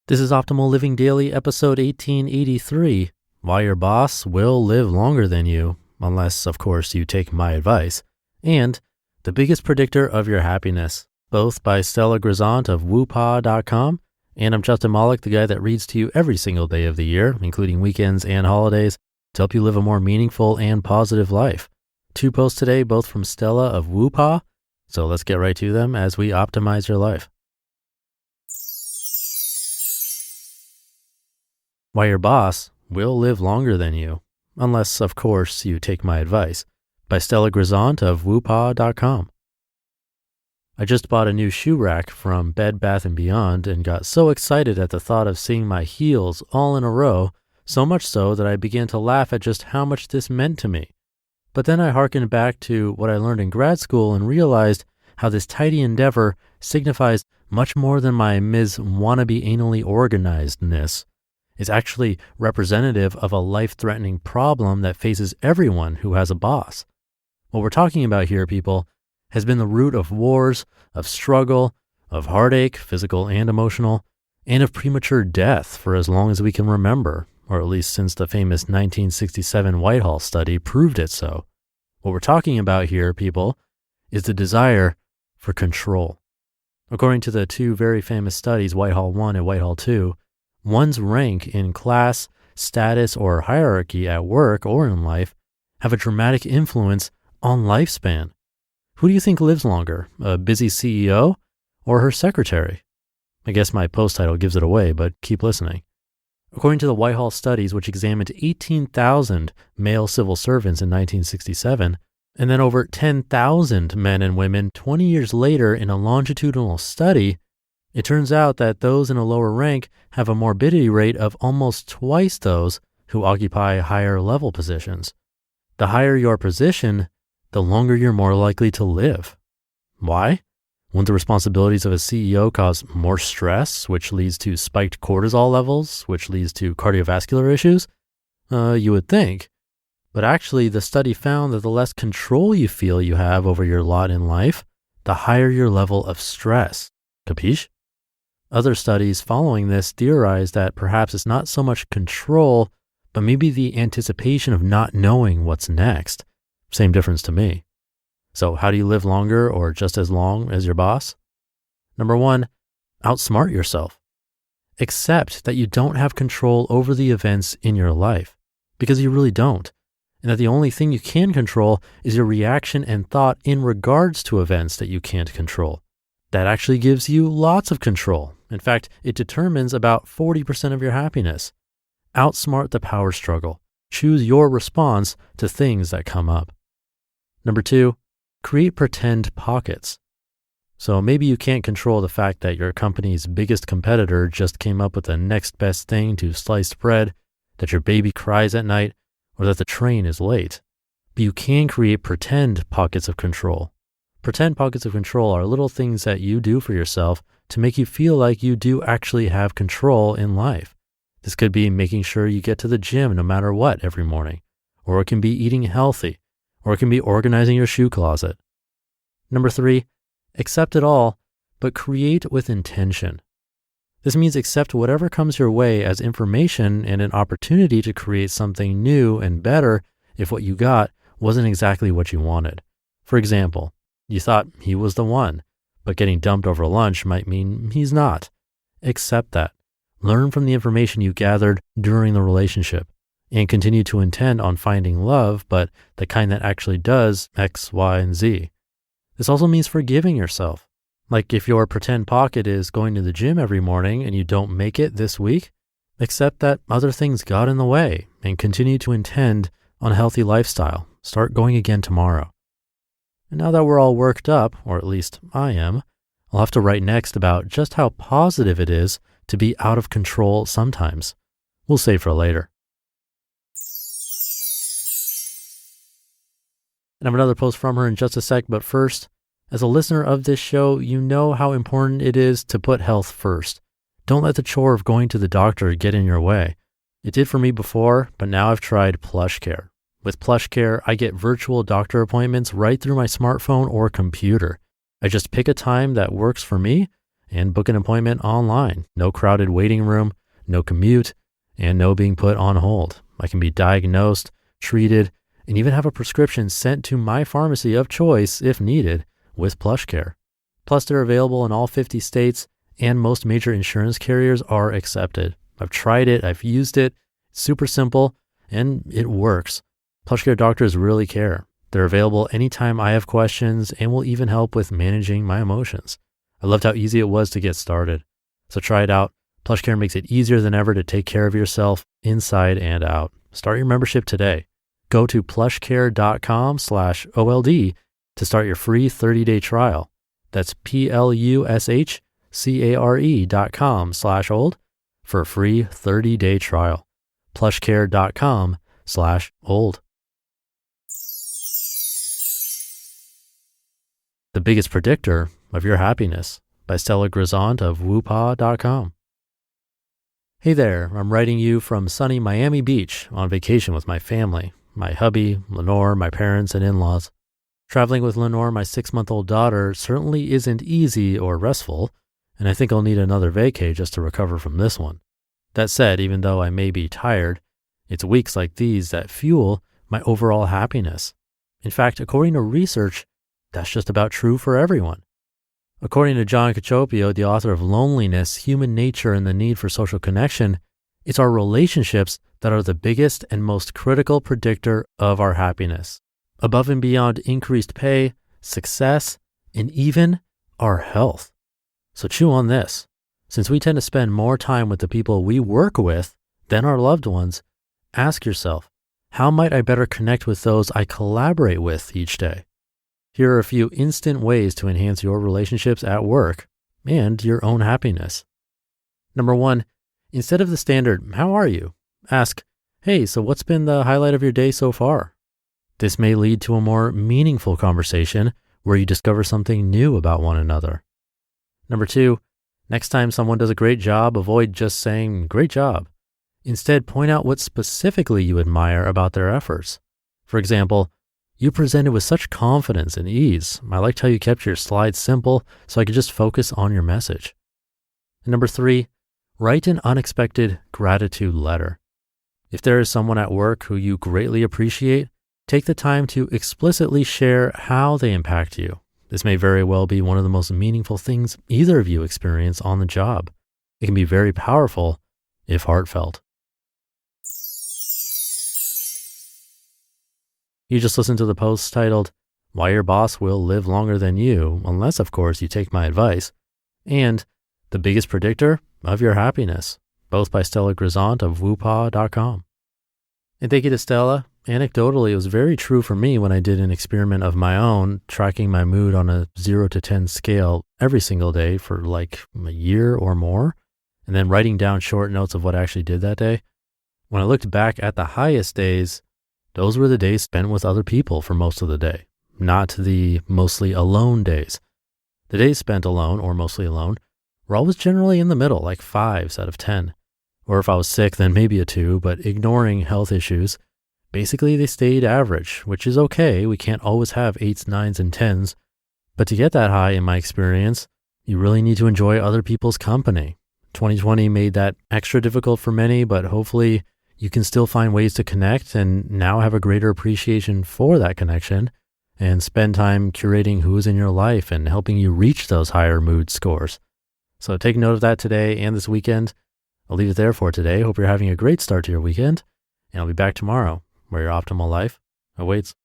This is Optimal Living Daily, episode 1883, Why Your Boss Will Live Longer Than You, unless, of course, you take my advice, and The Biggest Predictor of Your Happiness, both by Stella Grizont of Woopaah.com. And I'm Justin Malik, the guy that reads to you every single day of the year, including weekends and holidays, to help you live a more meaningful and positive life. 2 posts today, both from Stella of Woopaah, so let's get right to them as we optimize your life. Why Your Boss Will Live Longer Than You, unless, of course, you take my advice, by Stella Grizont of Woopaah.com. I just bought a new shoe rack from Bed Bath & Beyond and got so excited at the thought of seeing my heels all in a row, so much so that I began to laugh at just how much this meant to me. But then I hearkened back to what I learned in grad school and realized how this tidy endeavor signifies much more than my Ms. Wannabe Anally Organizedness. Is actually representative of a life-threatening problem that faces everyone who has a boss. What we're talking about here, people, has been the root of wars, of struggle, of heartache, physical and emotional, and of premature death for as long as we can remember, or at least since the famous 1967 Whitehall study proved it so. What we're talking about here, people, is the desire for control. According to the 2 very famous studies, Whitehall 1 and Whitehall 2, one's rank in class, status, or hierarchy at work or in life have a dramatic influence on lifespan. Who do you think lives longer, a busy CEO or her secretary? I guess my post title gives it away, but keep listening. According to the Whitehall studies, which examined 18,000 male civil servants in 1967, and then over 10,000 men and women 20 years later in a longitudinal study, it turns out that those in a lower rank have a morbidity rate of almost twice those who occupy higher level positions. The higher your position, the longer you're more likely to live. Why? Wouldn't the responsibilities of a CEO cause more stress, which leads to spiked cortisol levels, which leads to cardiovascular issues? You would think. But actually, the study found that the less control you feel you have over your lot in life, the higher your level of stress. Capiche? Other studies following this theorize that perhaps it's not so much control, but maybe the anticipation of not knowing what's next. Same difference to me. So how do you live longer or just as long as your boss? Number 1, outsmart yourself. Accept that you don't have control over the events in your life, because you really don't, and that the only thing you can control is your reaction and thought in regards to events that you can't control. That actually gives you lots of control. In fact, it determines about 40% of your happiness. Outsmart the power struggle. Choose your response to things that come up. Number 2, create pretend pockets. So maybe you can't control the fact that your company's biggest competitor just came up with the next best thing to sliced bread, that your baby cries at night, or that the train is late. But you can create pretend pockets of control. Pretend pockets of control are little things that you do for yourself to make you feel like you do actually have control in life. This could be making sure you get to the gym no matter what every morning, or it can be eating healthy, or it can be organizing your shoe closet. Number 3, accept it all, but create with intention. This means accept whatever comes your way as information and an opportunity to create something new and better if what you got wasn't exactly what you wanted. For example, you thought he was the one, but getting dumped over lunch might mean he's not. Accept that. Learn from the information you gathered during the relationship and continue to intend on finding love, but the kind that actually does X, Y, and Z. This also means forgiving yourself. Like if your pretend pocket is going to the gym every morning and you don't make it this week, accept that other things got in the way and continue to intend on a healthy lifestyle. Start going again tomorrow. And now that we're all worked up, or at least I am, I'll have to write next about just how positive it is to be out of control sometimes. We'll save for later. And I have another post from her in just a sec, but first, as a listener of this show, you know how important it is to put health first. Don't let the chore of going to the doctor get in your way. It did for me before, but now I've tried PlushCare. With PlushCare, I get virtual doctor appointments right through my smartphone or computer. I just pick a time that works for me, and book an appointment online. No crowded waiting room, no commute, and no being put on hold. I can be diagnosed, treated, and even have a prescription sent to my pharmacy of choice if needed with PlushCare. Plus, they're available in all 50 states, and most major insurance carriers are accepted. I've tried it, I've used it, it's super simple, and it works. PlushCare doctors really care. They're available anytime I have questions and will even help with managing my emotions. I loved how easy it was to get started. So try it out. PlushCare makes it easier than ever to take care of yourself inside and out. Start your membership today. Go to plushcare.com/OLD to start your free 30-day trial. That's PLUSHCARE.com/old for a free 30-day trial. plushcare.com/old. The Biggest Predictor of Your Happiness by Stella Grizont of Woopaah.com. Hey there, I'm writing you from sunny Miami Beach on vacation with my family, my hubby, Lenore, my parents, and in-laws. Traveling with Lenore, my 6-month-old daughter, certainly isn't easy or restful, and I think I'll need another vacay just to recover from this one. That said, even though I may be tired, it's weeks like these that fuel my overall happiness. In fact, according to research, that's just about true for everyone. According to John Cacioppo, the author of Loneliness, Human Nature, and the Need for Social Connection, it's our relationships that are the biggest and most critical predictor of our happiness, above and beyond increased pay, success, and even our health. So chew on this. Since we tend to spend more time with the people we work with than our loved ones, ask yourself, how might I better connect with those I collaborate with each day? Here are a few instant ways to enhance your relationships at work and your own happiness. Number 1, instead of the standard, how are you? Ask, hey, so what's been the highlight of your day so far? This may lead to a more meaningful conversation where you discover something new about one another. Number 2, next time someone does a great job, avoid just saying, great job. Instead, point out what specifically you admire about their efforts. For example, you presented with such confidence and ease. I liked how you kept your slides simple so I could just focus on your message. And number 3, write an unexpected gratitude letter. If there is someone at work who you greatly appreciate, take the time to explicitly share how they impact you. This may very well be one of the most meaningful things either of you experience on the job. It can be very powerful if heartfelt. You just listened to the post titled, Why Your Boss Will Live Longer Than You, unless, of course, you take my advice, and The Biggest Predictor of Your Happiness, both by Stella Grizont of Woopaah.com. And thank you to Stella. Anecdotally, it was very true for me when I did an experiment of my own, tracking my mood on a 0 to 10 scale every single day for like a year or more, and then writing down short notes of what I actually did that day. When I looked back at the highest days, those were the days spent with other people for most of the day, not the mostly alone days. The days spent alone or mostly alone were always generally in the middle, like 5s out of 10. Or if I was sick, then maybe a 2, but ignoring health issues, basically they stayed average, which is okay. We can't always have 8s, 9s, and 10s. But to get that high, in my experience, you really need to enjoy other people's company. 2020 made that extra difficult for many, but hopefully you can still find ways to connect and now have a greater appreciation for that connection and spend time curating who is in your life and helping you reach those higher mood scores. So take note of that today and this weekend. I'll leave it there for today. Hope you're having a great start to your weekend, and I'll be back tomorrow where your optimal life awaits.